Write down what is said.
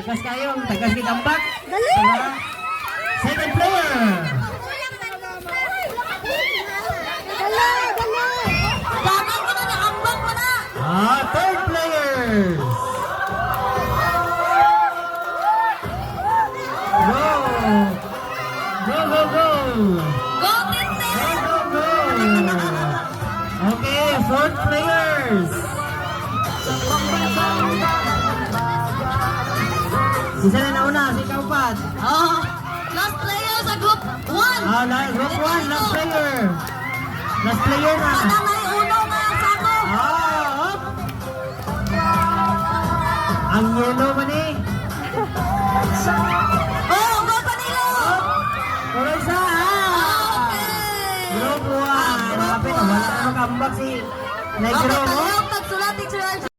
Tagas kayo, tagas ni Kambak. Dali! Second player. Dali! Dali! Dapat ko na nakambak mo na! Third player. Go! Go, go, go! Go, Tintin! Go, go, go! Okay, fourth players. Isa na nauna, si Kaupat. Oh, last player sa group 1. Group 1, last player. Last player na. Sana may uno nga sa ako. Up! Ang yellow man eh. Oh, go Panilo! Tuloy sa Okay! Group 1. Kapit, wala na makambak si Negro. Okay, tayo, pagsulat, teacher.